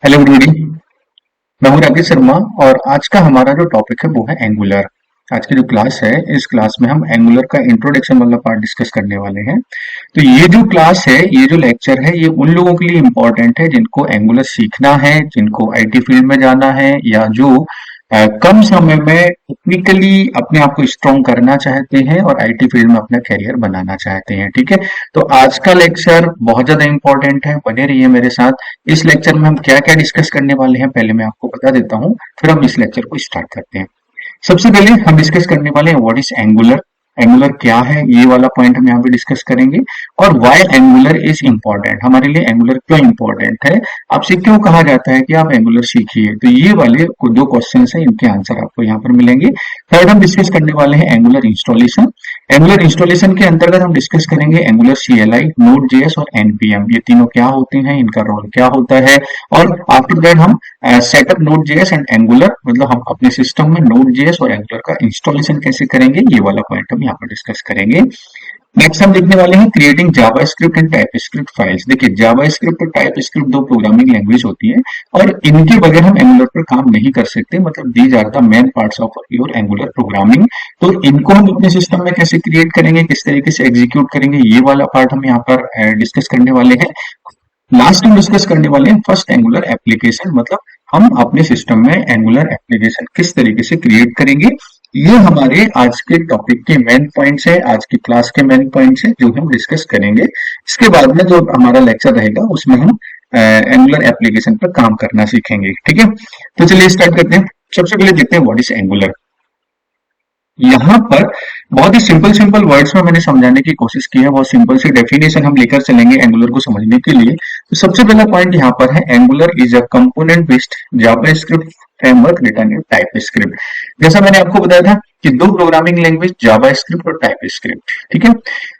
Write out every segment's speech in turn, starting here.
Hello everybody. मैं हूं राकेश शर्मा और आज का हमारा जो टॉपिक है वो है एंगुलर। आज की जो क्लास है इस क्लास में हम एंगुलर का इंट्रोडक्शन वाला पार्ट डिस्कस करने वाले हैं। तो ये जो क्लास है, ये जो लेक्चर है, ये उन लोगों के लिए इम्पोर्टेंट है जिनको एंगुलर सीखना है, जिनको आईटी फील्ड में जाना है, या जो कम समय में टेक्निकली अपने आप को स्ट्रॉन्ग करना चाहते हैं और आईटी फील्ड में अपना करियर बनाना चाहते हैं। ठीक है, तो आज का लेक्चर बहुत ज्यादा इंपॉर्टेंट है, बने रहिए मेरे साथ। इस लेक्चर में हम क्या क्या डिस्कस करने वाले हैं पहले मैं आपको बता देता हूँ, फिर हम इस लेक्चर को स्टार्ट करते हैं। सबसे पहले हम डिस्कस करने वाले हैं व्हाट इज एंगुलर। एंगुलर क्या है, ये वाला पॉइंट हम यहाँ पे डिस्कस करेंगे। और व्हाई एंगुलर इज इंपॉर्टेंट, हमारे लिए एंगुलर क्यों इंपॉर्टेंट है, आपसे क्यों कहा जाता है कि आप एंगुलर सीखिए। तो ये वाले दो क्वेश्चन हैं, इनके आंसर आपको यहाँ पर मिलेंगे। थर्ड हम डिस्कस करने वाले हैं एंगुलर इंस्टॉलेशन। एंगुलर इंस्टॉलेशन के अंतर्गत हम डिस्कस करेंगे एंगुलर CLI, नोड जेएस और एनपीएम, ये तीनों क्या होते हैं, इनका रोल क्या होता है। और आफ्टर दैट हम setup node JS and angular, मतलब हम अपने सिस्टम में नोड जेएस और एंगुलर का इंस्टॉलेशन कैसे करेंगे, ये वाला पॉइंट हम यहाँ पर डिस्कस करेंगे। नेक्स्ट हम देखने वाले हैं creating Java script and type script files. देखिए, जावा स्क्रिप्ट और टाइप स्क्रिप्ट दो प्रोग्रामिंग लैंग्वेज होती है और इनके बगैर हम एंगुलर पर काम नहीं कर सकते, मतलब these are the main parts of your Angular programming. तो इनको हम अपने सिस्टम में कैसे क्रिएट करेंगे, किस तरीके से एग्जीक्यूट करेंगे, ये वाला पार्ट हम यहाँ पर डिस्कस करने वाले हैं। लास्ट में डिस्कस करने वाले हैं फर्स्ट एंगुलर एप्लीकेशन, मतलब हम अपने सिस्टम में एंगुलर एप्लीकेशन किस तरीके से क्रिएट करेंगे। ये हमारे आज के टॉपिक के मेन पॉइंट्स है, आज की क्लास के मेन पॉइंट्स है जो हम डिस्कस करेंगे। इसके बाद में जो हमारा लेक्चर रहेगा उसमें हम एंगुलर एप्लीकेशन पर काम करना सीखेंगे। ठीक है, तो चलिए स्टार्ट करते हैं। सबसे पहले देखते हैं व्हाट इज एंगुलर। यहाँ पर बहुत ही सिंपल सिंपल वर्ड्स में मैंने समझाने की कोशिश की है, बहुत सिंपल सी डेफिनेशन हम लेकर चलेंगे एंगुलर को समझने के लिए। तो सबसे पहला पॉइंट यहाँ पर है Angular is a component based JavaScript framework written in TypeScript. जैसा मैंने आपको बताया था कि दो प्रोग्रामिंग लैंग्वेज जावास्क्रिप्ट और टाइपस्क्रिप्ट। ठीक है,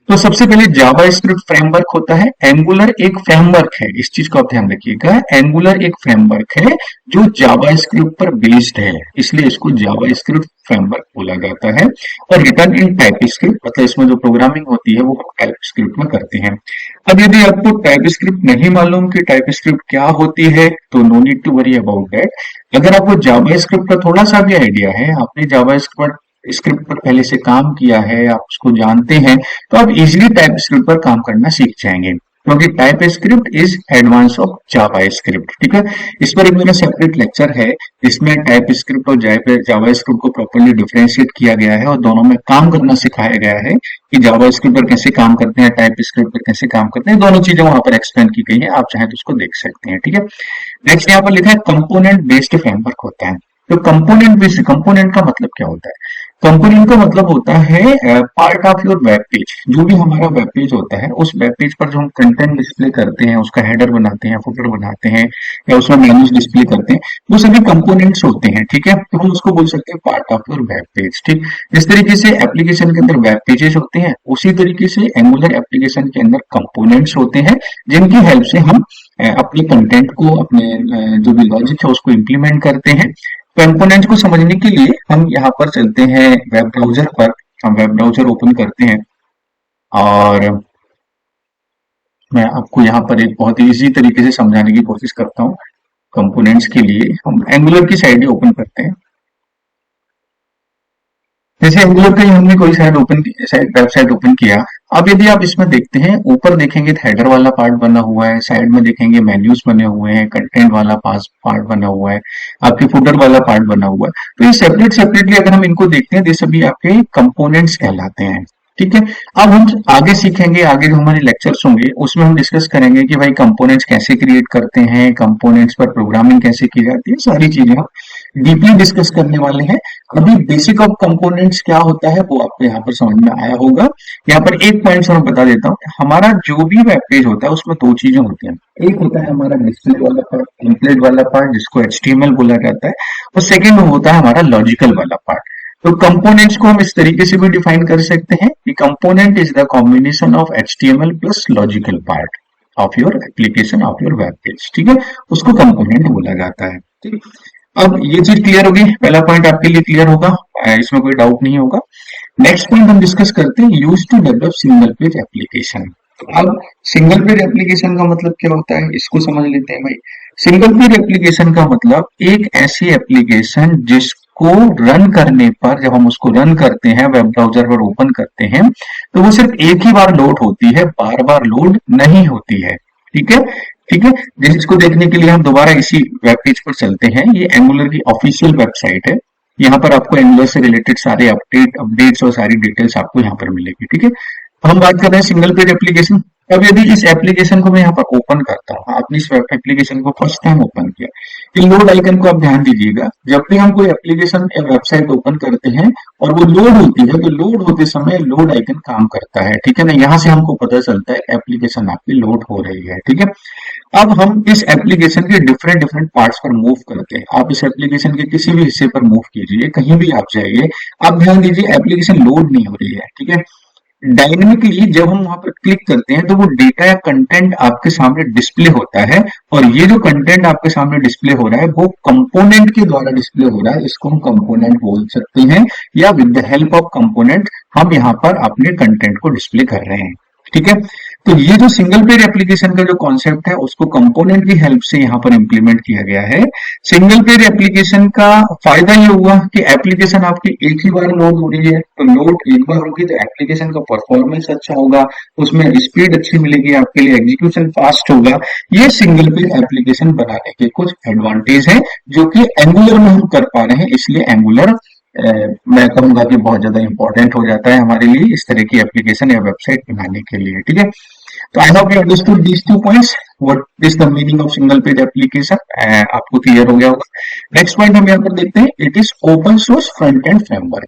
तो सबसे पहले जावास्क्रिप्ट फ्रेमवर्क होता है, एंगुलर एक फ्रेमवर्क है, इस चीज को आप ध्यान रखिएगा। एंगुलर एक फ्रेमवर्क है जो जावास्क्रिप्ट पर बेस्ड है, इसलिए इसको जावास्क्रिप्ट फ्रेमवर्क बोला जाता है। और रिटर्न इन टाइपस्क्रिप्ट, मतलब इसमें जो प्रोग्रामिंग होती है वो हम टाइपस्क्रिप्ट में करते हैं। अब यदि आपको टाइपस्क्रिप्ट नहीं मालूम कि टाइपस्क्रिप्ट क्या होती है, तो no need to worry about that. अगर आपको जावास्क्रिप्ट का थोड़ा सा भी आइडिया है, आपने जावास्क्रिप्ट स्क्रिप्ट पर पहले से काम किया है, आप उसको जानते हैं, तो आप इजिली टाइप स्क्रिप्ट पर काम करना सीख जाएंगे, क्योंकि type script is advance of Java script. ठीक है, इस पर एक मेरा सेपरेट लेक्चर है जिसमें टाइप स्क्रिप्ट और जावा स्क्रिप्ट को प्रॉपर्ली डिफरेंशिएट किया गया है और दोनों में काम करना सिखाया गया है कि जावा स्क्रिप्ट पर कैसे काम करते हैं, टाइप स्क्रिप्ट पर कैसे काम करते हैं, दोनों चीजें वहां पर एक्सप्लेन की गई है, आप चाहें तो उसको देख सकते हैं। ठीक है, नेक्स्ट यहाँ पर लिखा है कंपोनेंट बेस्ड फ्रेमवर्क होता है। तो कंपोनेंट बेस्ड, कंपोनेंट का मतलब क्या होता है? कंपोनेंट का मतलब होता है part of your web page. जो भी हमारा वेब पेज होता है, उस वेब पेज पर जो हम कंटेंट डिस्प्ले करते हैं, उसका हेडर बनाते हैं, फुटर बनाते हैं, या उसमें मेन्यूज डिस्प्ले करते हैं, वो सभी कंपोनेंट्स होते हैं। ठीक है, तो हम उसको बोल सकते हैं part of your web page. ठीक, जिस तरीके से एप्लीकेशन के अंदर वेब पेजेस होते हैं, उसी तरीके से एंगुलर एप्लीकेशन के अंदर कंपोनेंट्स होते हैं, जिनकी हेल्प से हम अपने कंटेंट को, अपने जो भी लॉजिक है उसको इम्प्लीमेंट करते हैं। कंपोनेंट को समझने के लिए हम यहाँ पर चलते हैं वेब ब्राउजर पर। हम वेब ब्राउजर ओपन करते हैं और मैं आपको यहाँ पर एक बहुत इजी तरीके से समझाने की कोशिश करता हूँ। कंपोनेंट्स के लिए हम एंगुलर की साइड ओपन करते हैं। जैसे एंगुलर का ही हमने कोई वेबसाइट ओपन किया। अब यदि आप इसमें देखते हैं, ऊपर देखेंगे तो हेडर वाला पार्ट बना हुआ है, साइड में देखेंगे मेन्यूज बने हुए हैं, कंटेंट वाला पार्ट बना हुआ है, आपके फुटर वाला पार्ट बना हुआ है। तो ये सेपरेटली अगर हम इनको देखते हैं तो ये सभी आपके कंपोनेंट्स कहलाते हैं। ठीक है, अब हम आगे सीखेंगे, आगे जो हमारे लेक्चर्स होंगे उसमें हम डिस्कस करेंगे कि भाई कंपोनेंट्स कैसे क्रिएट करते हैं, कंपोनेंट्स पर प्रोग्रामिंग कैसे की जाती है, सारी चीजें हम डीपली डिस्कस करने वाले हैं। अभी बेसिक ऑफ कंपोनेंट्स क्या होता है वो आपको यहाँ पर समझ में आया होगा। यहाँ पर एक पॉइंट मैं बता देता हूँ, हमारा जो भी वेब पेज होता है उसमें दो चीजें होती हैं। एक होता है हमारा डिस्प्ले वाला पार्ट, टेम्पलेट वाला पार्ट, जिसको HTML बोला जाता है, और सेकेंड होता है हमारा लॉजिकल वाला पार्ट। तो कंपोनेंट्स को हम इस तरीके से भी डिफाइन कर सकते हैं कि component is the combination of HTML plus logical part of your application, of your web page. ठीक है, उसको कंपोनेंट बोला जाता है। ठीक, अब ये चीज क्लियर होगी, पहला पॉइंट आपके लिए क्लियर होगा, इसमें कोई डाउट नहीं होगा। नेक्स्ट पॉइंट हम डिस्कस करते हैं use to develop single page application. अब सिंगल पेज एप्लीकेशन का मतलब क्या होता है, इसको समझ लेते हैं भाई। सिंगल पेज एप्लीकेशन का मतलब एक ऐसी एप्लीकेशन जिसको रन करने पर, जब हम उसको रन करते हैं वेब ब्राउजर पर ओपन करते हैं, तो वो सिर्फ एक ही बार लोड होती है, बार बार लोड नहीं होती है। ठीक है, ठीक है। जैसे इसको देखने के लिए हम दोबारा इसी वेब पेज पर चलते हैं। ये एंगुलर की ऑफिशियल वेबसाइट है। यहाँ पर आपको एंगुलर से रिलेटेड सारे अपडेट्स और सारी डिटेल्स आपको यहाँ पर मिलेगी। ठीक है, तो हम बात कर रहे हैं सिंगल पेज एप्लीकेशन। अब यदि इस एप्लीकेशन को मैं यहाँ पर ओपन करता हूँ, आपने इस एप्लीकेशन को फर्स्ट टाइम ओपन किया, इन लोड आइकन को आप ध्यान दीजिएगा। जब भी हम कोई एप्लीकेशन या वेबसाइट ओपन करते हैं और वो लोड होती है, तो लोड होते समय लोड आइकन काम करता है। ठीक है ना, यहाँ से हमको पता चलता है एप्लीकेशन आपकी लोड हो रही है। ठीक है, अब हम इस एप्लीकेशन के डिफरेंट डिफरेंट पार्ट्स पर मूव करते हैं। आप इस एप्लीकेशन के किसी भी हिस्से पर मूव कीजिए, कहीं भी आप जाइए, आप ध्यान दीजिए एप्लीकेशन लोड नहीं हो रही है। ठीक है, डायनेमिकली जब हम वहां पर क्लिक करते हैं तो वो डेटा या कंटेंट आपके सामने डिस्प्ले होता है, और ये जो कंटेंट आपके सामने डिस्प्ले हो रहा है वो कंपोनेंट के द्वारा डिस्प्ले हो रहा है। इसको हम कंपोनेंट बोल सकते हैं, या with the help of component हम यहाँ पर अपने कंटेंट को डिस्प्ले कर रहे हैं। ठीक है, तो ये जो सिंगल पेज एप्लीकेशन का जो कॉन्सेप्ट है उसको कंपोनेंट की हेल्प से यहाँ पर इंप्लीमेंट किया गया है। सिंगल पेज एप्लीकेशन का फायदा ये हुआ कि एप्लीकेशन आपकी एक ही बार लोड हो रही है, तो लोड एक बार होगी तो एप्लीकेशन का परफॉर्मेंस अच्छा होगा, उसमें स्पीड अच्छी मिलेगी आपके लिए, एग्जीक्यूशन फास्ट होगा। ये सिंगल पेज एप्लीकेशन बनाने के कुछ एडवांटेज है जो कि एंगुलर में हम कर पा रहे हैं, इसलिए एंगुलर मैं कहूंगा कि बहुत ज्यादा इंपॉर्टेंट हो जाता है हमारे लिए इस तरह की एप्लीकेशन या वेबसाइट बनाने के लिए। ठीक है, तो I hope you understood these 2 points, what is the meaning of single page application, आपको क्लियर हो गया होगा। नेक्स्ट पॉइंट हम यहाँ पर देखते हैं, it is open source front end framework.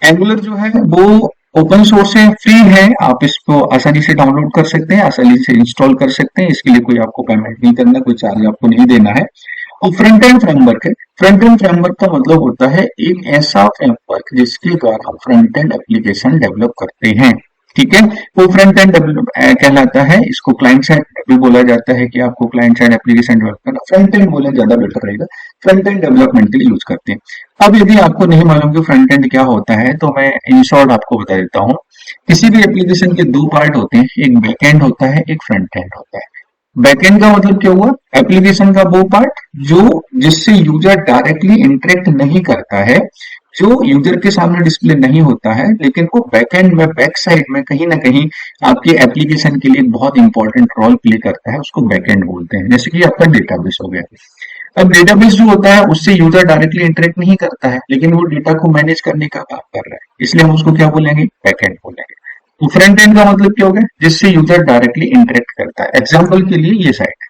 Angular जो है वो ओपन सोर्स है, फ्री है, आप इसको आसानी से डाउनलोड कर सकते हैं, आसानी से इंस्टॉल कर सकते हैं, इसके लिए कोई आपको पेमेंट नहीं करना, कोई चार्ज आपको नहीं देना है। और फ्रंट एंड फ्रेमवर्क है। फ्रंट एंड फ्रेमवर्क का मतलब होता है एक ऐसा फ्रेमवर्क जिसके द्वारा हम फ्रंट एंड एप्लीकेशन डेवलप करते हैं। ठीक है, वो फ्रंट एंड डेवलप कहलाता है। इसको क्लाइंट साइड भी बोला जाता है कि आपको क्लाइंट साइड एप्लीकेशन डेवलप करना, फ्रंट एंड बोले ज्यादा बेटर रहेगा, फ्रंट एंड डेवलपमेंट के लिए यूज करते हैं। अब यदि आपको नहीं मालूम कि फ्रंट एंड क्या होता है, तो मैं इन शॉर्ट आपको बता देता हूँ। किसी भी एप्लीकेशन के दो पार्ट होते हैं, एक बैक एंड होता है, एक फ्रंट एंड होता है। बैकएंड का मतलब क्या हुआ, एप्लीकेशन का वो पार्ट जो जिससे यूजर डायरेक्टली इंटरेक्ट नहीं करता है, जो यूजर के सामने डिस्प्ले नहीं होता है, लेकिन वो बैकएंड में, बैक साइड में कहीं ना कहीं आपके एप्लीकेशन के लिए बहुत इंपॉर्टेंट रोल प्ले करता है, उसको बैकएंड बोलते हैं। जैसे कि आपका डेटाबेस हो गया। अब डेटाबेस जो होता है उससे यूजर डायरेक्टली इंटरेक्ट नहीं करता है, लेकिन वो डेटा को मैनेज करने का काम कर रहा है, इसलिए हम उसको क्या बोलेंगे, बैकएंड बोलेंगे। तो फ्रंट एंड का मतलब क्या हो गया, जिससे यूजर डायरेक्टली इंटरेक्ट करता है। एग्जाम्पल के लिए ये साइट,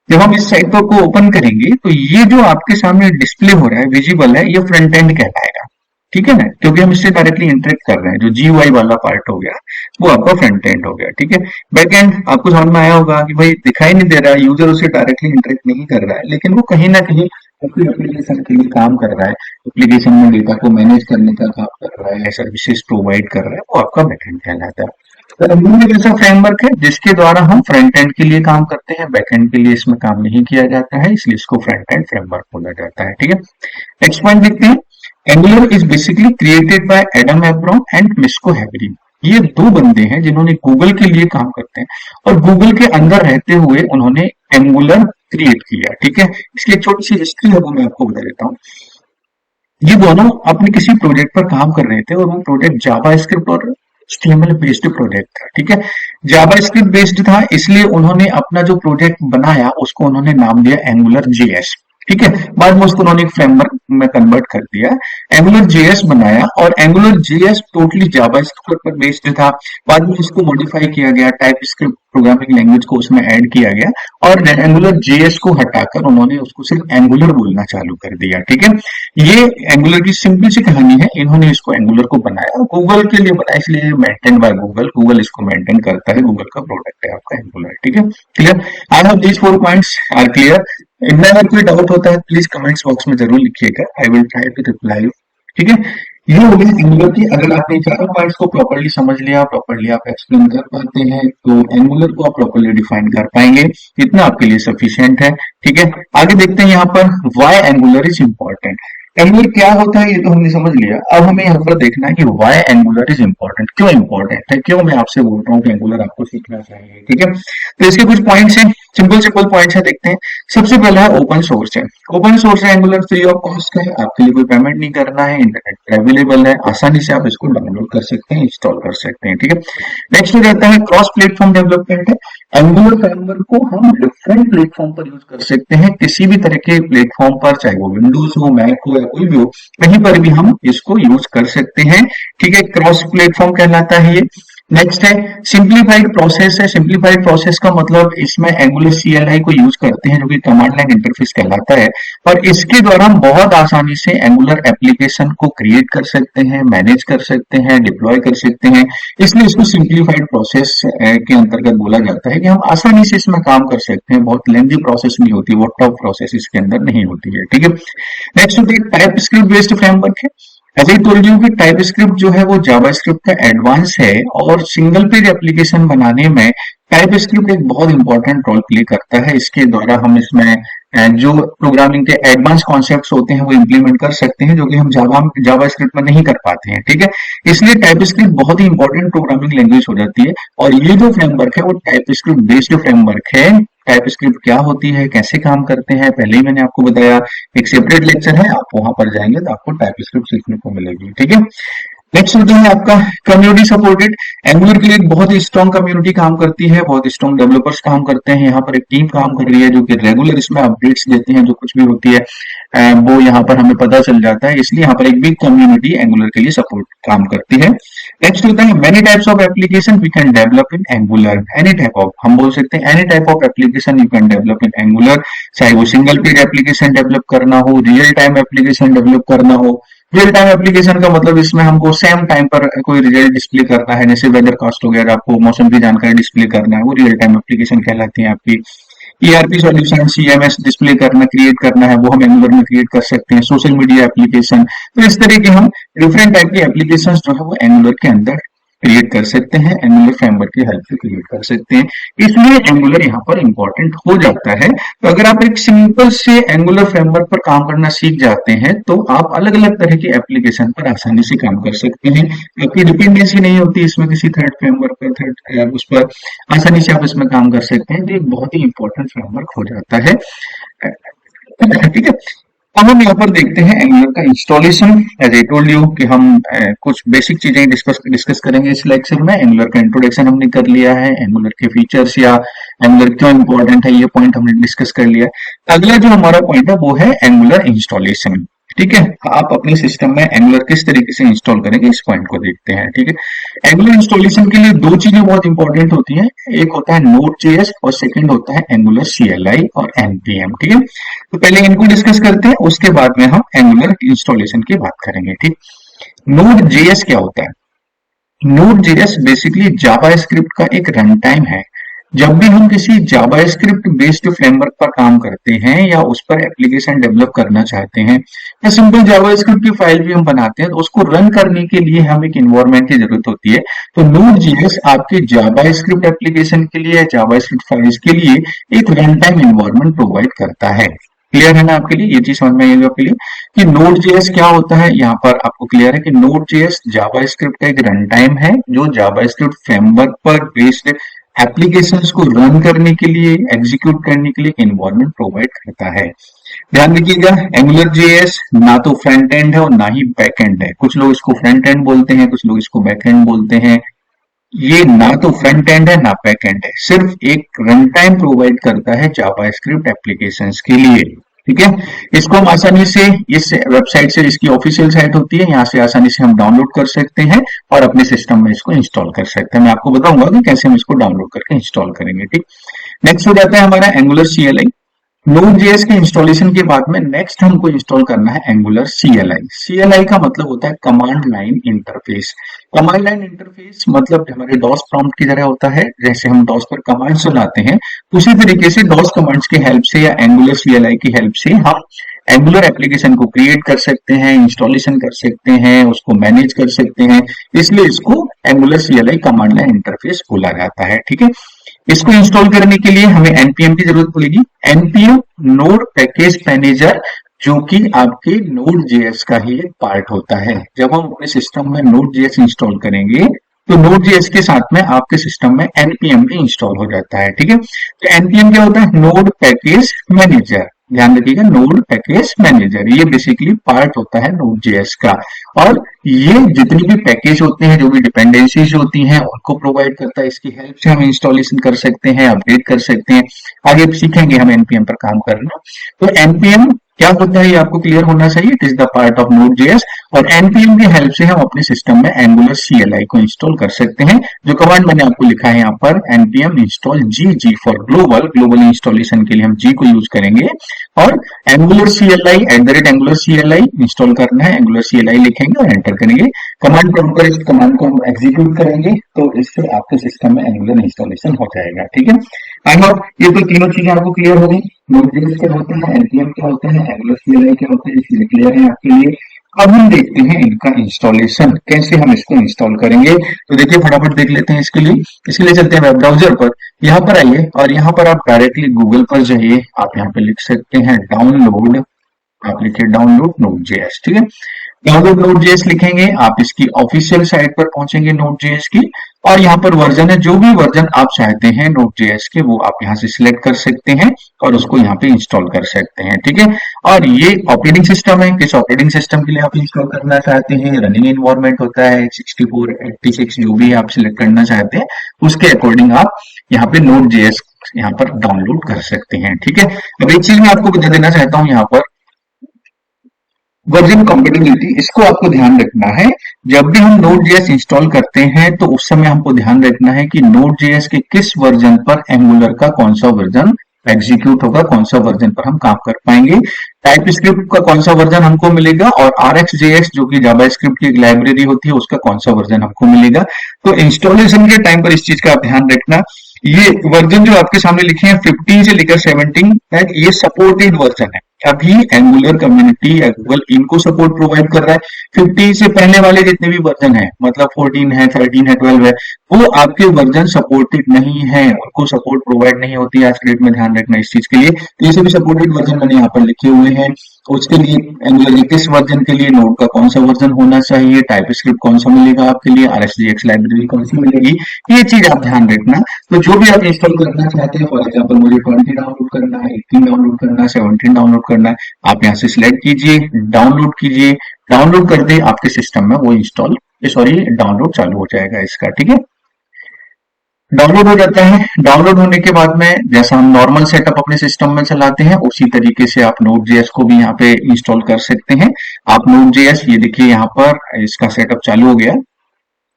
जब हम इस साइट को ओपन करेंगे तो ये जो आपके सामने डिस्प्ले हो रहा है, विजिबल है, ये फ्रंट एंड कहलाएगा। ठीक है ना, क्योंकि हम इससे डायरेक्टली इंटरेक्ट कर रहे हैं। जो GUI वाला पार्ट हो गया वो आपका फ्रंट एंड हो गया। ठीक है, बैक एंड आपको समझ में आया होगा कि भाई दिखाई नहीं दे रहा है, यूजर उसे डायरेक्टली इंटरेक्ट नहीं कर रहा है, लेकिन वो कहीं ना कहीं अपनी एप्लीकेशन के लिए काम कर रहा है, एप्लीकेशन में डेटा को मैनेज करने का काम कर रहा है, सर्विसेज प्रोवाइड कर रहा है, वो आपका बैक एंड कहलाता है। तो Angular एक ऐसा फ्रेमवर्क है जिसके द्वारा हम फ्रंट एंड के लिए काम करते हैं, बैक एंड के लिए इसमें काम नहीं किया जाता है, इसलिए इसको फ्रंट एंड फ्रेमवर्क बोला जाता है। ठीक है, नेक्स्ट पॉइंट देखते हैं। Angular is basically created by Adam Abram and Misko Hevery. ये दो बंदे हैं जिन्होंने गूगल के लिए काम करते हैं, और गूगल के अंदर रहते हुए उन्होंने एंगुलर क्रिएट किया। ठीक है, इसकी एक छोटी सी हिस्ट्री है, वो मैं आपको बता देता हूँ। ये दोनों अपने किसी प्रोजेक्ट पर काम कर रहे थे, और वो प्रोजेक्ट जावा स्क्रिप्ट और HTML बेस्ड प्रोजेक्ट था। ठीक है, जावा स्क्रिप्ट बेस्ड था, इसलिए उन्होंने अपना जो प्रोजेक्ट बनाया उसको उन्होंने नाम दिया एंगुलर JS। ठीक है, बाद में उसको उन्होंने एक फ्रेमवर्क में कन्वर्ट कर दिया, एंगुलर JS बनाया, और एंगुलर JS टोटली जावा स्क्रिप्ट पर बेस्ड था। बाद में इसको मॉडिफाई किया गया, टाइप स्क्रिप्ट प्रोग्रामिंग लैंग्वेज को उसमें ऐड किया गया, और एंगुलर JS को हटाकर उन्होंने उसको सिर्फ एंगुलर बोलना चालू कर दिया। ठीक है, ये एंगुलर की सिंपल सी कहानी है। इन्होंने इसको एंगुलर को बनाया, गूगल के लिए बनाया, इसलिए मेंटेन बाय गूगल, गूगल इसको मेंटेन करता है, गूगल का प्रोडक्ट है आपका एंगुलर। ठीक है, clear, I hope these 4 points are clear. इनमें अगर कोई डाउट होता है प्लीज कमेंट्स बॉक्स में जरूर लिखिएगा, I will try to reply you. ठीक है, ये हो गई एंगुलर की। अगर आपने चारों पॉइंट्स को प्रॉपर्ली समझ लिया, प्रॉपर्ली आप एक्सप्लेन कर पाते हैं, तो एंगुलर को आप प्रॉपर्ली डिफाइन कर पाएंगे, इतना आपके लिए सफिशिएंट है। ठीक है, आगे देखते हैं यहाँ पर why angular is important. Angular क्या होता है ये तो हमने समझ लिया। अब हमें यहाँ पर देखना है कि वाई एंगुलर इज इंपॉर्टेंट, क्यों इंपॉर्टेंट है, क्यों मैं आपसे बोल रहा हूँ कि एंगुलर आपको सीखना चाहिए। ठीक है, तो इसके कुछ पॉइंट्स हैं, सिंपल सिंपल पॉइंट्स है, देखते हैं। सबसे पहला है ओपन सोर्स है। ओपन सोर्स है एंगुलर, फ्री ऑफ कॉस्ट है, आपके लिए कोई पेमेंट नहीं करना है, इंटरनेट पर अवेलेबल है, आसानी से आप इसको डाउनलोड कर सकते हैं, इंस्टॉल कर सकते हैं। ठीक है, नेक्स्ट हो जाता है क्रॉस प्लेटफॉर्म डेवलपमेंट है। एंगुलर फ्रेमवर्क को हम डिफरेंट प्लेटफॉर्म पर यूज कर सकते हैं, किसी भी तरह के प्लेटफॉर्म पर, चाहे वो विंडोज हो, मैक हो या कोई भी हो, कहीं पर भी हम इसको यूज कर सकते हैं। ठीक है, क्रॉस प्लेटफॉर्म कहलाता है ये। नेक्स्ट है सिंप्लीफाइड प्रोसेस है। सिंप्लीफाइड प्रोसेस का मतलब इसमें एंगुलर सीएलआई को यूज करते हैं, जो कि कमांड लाइन इंटरफेस कहलाता है, और इसके द्वारा हम बहुत आसानी से एंगुलर एप्लीकेशन को क्रिएट कर सकते हैं, मैनेज कर सकते हैं, डिप्लॉय कर सकते हैं। इसलिए इसको सिंप्लीफाइड प्रोसेस के अंतर्गत बोला जाता है कि हम आसानी से इसमें काम कर सकते हैं, बहुत लेंथी प्रोसेस नहीं होती, वो टफ प्रोसेस इसके अंदर नहीं होती है। ठीक है, नेक्स्ट होती है टाइप स्क्रिप्ट बेस्ड फ्रेमवर्क है। एज आई टोल्ड यू कि टाइप स्क्रिप्ट जो है वो जावा स्क्रिप्ट का एडवांस है, और सिंगल पेज एप्लीकेशन बनाने में टाइप स्क्रिप्ट एक बहुत इंपॉर्टेंट रोल प्ले करता है। इसके द्वारा हम इसमें जो प्रोग्रामिंग के एडवांस कॉन्सेप्ट्स होते हैं वो इम्प्लीमेंट कर सकते हैं, जो कि हम जावा स्क्रिप्ट में नहीं कर पाते हैं। ठीक है, इसलिए टाइप स्क्रिप्ट बहुत ही इंपॉर्टेंट प्रोग्रामिंग लैंग्वेज हो जाती है, और ये जो फ्रेमवर्क है वो टाइप स्क्रिप्ट बेस्ड फ्रेमवर्क है। टाइप स्क्रिप्ट क्या होती है, कैसे काम करते हैं, पहले ही मैंने आपको बताया, एक सेपरेट लेक्चर है, आप वहां पर जाएंगे तो आपको टाइप स्क्रिप्ट सीखने को मिलेगी। ठीक है, नेक्स्ट होता है आपका कम्युनिटी सपोर्टेड। एंगुलर के लिए एक बहुत ही स्ट्रॉन्ग कम्युनिटी काम करती है, बहुत स्ट्रॉन्ग डेवलपर्स काम करते हैं। यहाँ पर एक टीम काम कर रही है जो कि रेगुलर इसमें अपडेट्स देते हैं, जो कुछ भी होती है वो यहाँ पर हमें पता चल जाता है। इसलिए यहाँ पर एक बिग कम्युनिटी एंगुलर के लिए सपोर्ट काम करती है। नेक्स्ट होता है many types of application we can develop in Angular. Any type of, हम बोल सकते हैं any type of application you can develop in Angular, चाहे वो सिंगल पेज एप्लीकेशन डेवलप करना हो, रियल टाइम एप्लीकेशन डेवलप करना हो। रियल टाइम एप्लीकेशन का मतलब इसमें हमको सेम टाइम पर कोई रिजल्ट डिस्प्ले करना है, जैसे वेदर कास्ट वगैरह, आपको मौसम की जानकारी डिस्प्ले करना है, वो रियल टाइम एप्लीकेशन कहलाती है आपकी। ईआरपी सॉल्यूशन, सीएमएस डिस्प्ले करना, क्रिएट करना है, वो हम एंगुलर में क्रिएट कर सकते हैं। सोशल मीडिया एप्लीकेशन, तो इस तरह के हम डिफरेंट टाइप की एप्लीकेशन जो है वो एंगुलर के अंदर क्रिएट कर सकते हैं, एंगुलर फ्रेमवर्क की हेल्प से क्रिएट कर सकते हैं। इसलिए एंगुलर यहाँ पर इंपॉर्टेंट हो जाता है। तो अगर आप एक सिंपल से एंगुलर फ्रेमवर्क पर काम करना सीख जाते हैं तो आप अलग अलग तरह की एप्लीकेशन पर आसानी से काम कर सकते हैं। आपकी डिपेंडेंसी नहीं होती इसमें किसी थर्ड फ्रेमवर्क पर, थर्ड उस पर आसानी से आप इसमें काम कर सकते हैं। तो एक बहुत ही इंपॉर्टेंट फ्रेमवर्क हो जाता है। ठीक है, अब हम यहाँ पर देखते हैं एंगुलर का installation. As I told you कि हम कुछ बेसिक चीजें डिस्कस करेंगे इस लेक्चर में। एंगुलर का इंट्रोडक्शन हमने कर लिया है, एंगुलर के फीचर्स या एंगुलर क्यों इंपॉर्टेंट है ये पॉइंट हमने डिस्कस कर लिया। अगला जो हमारा पॉइंट है वो है एंगुलर इंस्टॉलेशन। ठीक है, आप अपने सिस्टम में एंगुलर किस तरीके से इंस्टॉल करेंगे इस पॉइंट को देखते हैं। ठीक है, एंगुलर इंस्टॉलेशन के लिए दो चीजें बहुत इंपॉर्टेंट होती हैं, एक होता है Node.js और सेकंड होता है एंगुलर CLI और npm। ठीक है, तो पहले इनको डिस्कस करते हैं, उसके बाद में हम एंगुलर इंस्टॉलेशन की बात करेंगे। ठीक, Node.js क्या होता है? Node.js बेसिकली जावा स्क्रिप्ट का एक रन टाइम है। जब भी हम किसी जावा स्क्रिप्ट बेस्ड फ्रेमवर्क पर काम करते हैं या उस पर एप्लीकेशन डेवलप करना चाहते हैं या सिंपल जावा स्क्रिप्ट की फाइल भी हम बनाते हैं, तो उसको रन करने के लिए हमें एक इन्वायरमेंट की जरूरत होती है। तो Node.js आपके जावा स्क्रिप्ट एप्लीकेशन के लिए, जावा स्क्रिप्ट फाइल्स के लिए एक रन टाइम इन्वायरमेंट प्रोवाइड करता है। क्लियर है ना आपके लिए, ये चीज समझ में आएगी आपके लिए कि Node.js क्या होता है। यहाँ पर आपको क्लियर है कि Node.js जावा स्क्रिप्ट का एक रन टाइम है जो जावा स्क्रिप्ट फ्रेमवर्क पर बेस्ड एप्लीकेशंस को रन करने के लिए, एग्जीक्यूट करने के लिए एनवायरनमेंट प्रोवाइड करता है। ध्यान रखिएगा, एंगुलर जेएस ना तो फ्रंट एंड है और ना ही बैक एंड है। कुछ लोग इसको फ्रंट एंड बोलते हैं, कुछ लोग इसको बैक एंड बोलते हैं। ये ना तो फ्रंट एंड है ना बैक एंड है, सिर्फ एक रन टाइम प्रोवाइड करता है जावा स्क्रिप्ट एप्लीकेशंस के लिए। ठीक है, इसको हम आसानी से इस वेबसाइट से, इसकी ऑफिशियल साइट होती है, यहाँ से आसानी से हम डाउनलोड कर सकते हैं और अपने सिस्टम में इसको इंस्टॉल कर सकते हैं। मैं आपको बताऊंगा कि कैसे हम इसको डाउनलोड करके इंस्टॉल करेंगे। ठीक, नेक्स्ट हो जाता है हमारा एंगुलर CLI। Node.js के इंस्टॉलेशन के बाद में नेक्स्ट हमको इंस्टॉल करना है एंगुलर CLI। CLI का मतलब होता है command line interface. Command line interface मतलब हमारे डॉस प्रॉम्प्ट की तरह होता है, जैसे हम डॉस पर कमांड चलाते हैं उसी तरीके से डॉस कमांड्स की हेल्प से या एंगुलर CLI की हेल्प से हम एंगुलर एप्लीकेशन को क्रिएट कर सकते हैं, इंस्टॉलेशन कर सकते हैं, उसको मैनेज कर सकते हैं। इसलिए इसको angular CLI command line interface बोला जाता है। ठीक है, इसको इंस्टॉल करने के लिए हमें npm की जरूरत पड़ेगी। npm नोड पैकेज मैनेजर जो कि आपके नोड जेएस का ही एक पार्ट होता है। जब हम अपने सिस्टम में नोड जेएस इंस्टॉल करेंगे तो नोड जेएस के साथ में आपके सिस्टम में एनपीएम भी इंस्टॉल हो जाता है। ठीक है, तो एनपीएम क्या होता है? Node package manager. ध्यान रखिएगा, नोड पैकेज मैनेजर ये बेसिकली पार्ट होता है नोड जेएस का। और ये जितनी भी पैकेज होते हैं, जो भी डिपेंडेंसीज होती हैं, उनको प्रोवाइड करता है। इसकी हेल्प से हम इंस्टॉलेशन कर सकते हैं, अपडेट कर सकते हैं। आगे सीखेंगे हम एनपीएम पर काम करना। तो एनपीएम क्या होता है ये आपको क्लियर होना चाहिए। It is the part of node JS और एनपीएम की हेल्प से हम अपने सिस्टम में एंगुलर सीएलआई को इंस्टॉल कर सकते हैं। जो कमांड मैंने आपको लिखा है यहाँ पर, npm install ji for global, global installation के लिए हम जी को यूज करेंगे। और angular CLI @angular CLI install करना है, एंगुलर सीएलआई लिखेंगे और एंटर करेंगे। कमांड प्रॉम्प्ट पर इस कमांड को हम एग्जीक्यूट करेंगे तो इससे आपके सिस्टम में एंगुलर इंस्टॉलेशन हो जाएगा। ठीक है, आई होप ये तो तीनों चीजें आपको क्लियर हो गई। नोड.js क्या होते हैं, npm क्या होते हैं, एंगुलर सीएलआई क्या होते हैं, इसलिए क्लियर है आपके लिए। अब हम देखते हैं इनका इंस्टॉलेशन, कैसे हम इसको इंस्टॉल करेंगे। तो देखिए फटाफट देख लेते हैं इसके लिए चलते हैं वेब ब्राउजर पर। यहाँ पर आइए और यहाँ पर आप डायरेक्टली गूगल पर जाइए। आप यहाँ पे लिख सकते हैं डाउनलोड, आप लिखिए डाउनलोड नोड जेएस। ठीक है, डाउनलोड नोड जेएस लिखेंगे, आप इसकी ऑफिशियल साइट पर पहुंचेंगे नोड जेएस की। और यहाँ पर वर्जन है, जो भी वर्जन आप चाहते हैं नोड जेएस के, वो आप यहाँ से सिलेक्ट कर सकते हैं और उसको यहाँ पे इंस्टॉल कर सकते हैं। ठीक है, और ये ऑपरेटिंग सिस्टम है, किस ऑपरेटिंग सिस्टम के लिए आप इंस्टॉल करना चाहते हैं, रनिंग एनवायरनमेंट होता है 64 86, जो भी आप सिलेक्ट करना चाहते हैं उसके अकॉर्डिंग आप यहाँ पे नोड जेएस यहाँ पर डाउनलोड कर सकते हैं। ठीक है, अब एक चीज मैं आपको बता देना चाहता हूँ यहाँ पर, वर्जन कॉम्पेटिबिलिटी, इसको आपको ध्यान रखना है। जब भी हम Node.js इंस्टॉल करते हैं तो उस समय हमको ध्यान रखना है कि Node.js के किस वर्जन पर एंगुलर का कौन सा वर्जन एग्जीक्यूट होगा, कौन सा वर्जन पर हम काम कर पाएंगे, टाइप स्क्रिप्ट का कौन सा वर्जन हमको मिलेगा, और RxJS जो कि जावा स्क्रिप्ट की एक लाइब्रेरी होती है उसका कौन सा वर्जन हमको मिलेगा। तो इंस्टॉलेशन के टाइम पर इस चीज का आप ध्यान रखना। ये वर्जन जो आपके सामने लिखे हैं 15 से लेकर 17 तक, ये सपोर्टेड वर्जन है। अभी एंगुलर कम्युनिटी गूगल इनको सपोर्ट प्रोवाइड कर रहा है। 15 से पहले वाले जितने भी वर्जन है, मतलब 14 है, 13 है, 12 है, वो आपके वर्जन सपोर्टेड नहीं है, उनको सपोर्ट प्रोवाइड नहीं होती है आज के डेट में। ध्यान रखना इस चीज के लिए। तो ये सभी सपोर्टेड वर्जन मैंने यहाँ पर लिखे हुए हैं। उसके लिए एंगुलर के किस वर्जन के लिए नोड का कौन सा वर्जन होना चाहिए, टाइप स्क्रिप्ट कौन सा मिलेगा आपके लिए, RxJS लाइब्रेरी कौन सी मिलेगी, ये चीज आप ध्यान रखना। तो जो भी आप इंस्टॉल करना चाहते हैं, फॉर एग्जाम्पल मुझे 20 डाउनलोड करना है, 18 डाउनलोड करना है, 17 डाउनलोड करना है, आप यहाँ से सिलेक्ट कीजिए, डाउनलोड कीजिए। डाउनलोड कर दे आपके सिस्टम में वो इंस्टॉल सॉरी डाउनलोड चालू हो जाएगा इसका। ठीक है, डाउनलोड हो जाता है। डाउनलोड होने के बाद में जैसा हम नॉर्मल सेटअप अपने सिस्टम में चलाते हैं उसी तरीके से आप Node.js को भी यहाँ पे इंस्टॉल कर सकते हैं। आप Node.js, ये देखिए यहाँ पर इसका सेटअप चालू हो गया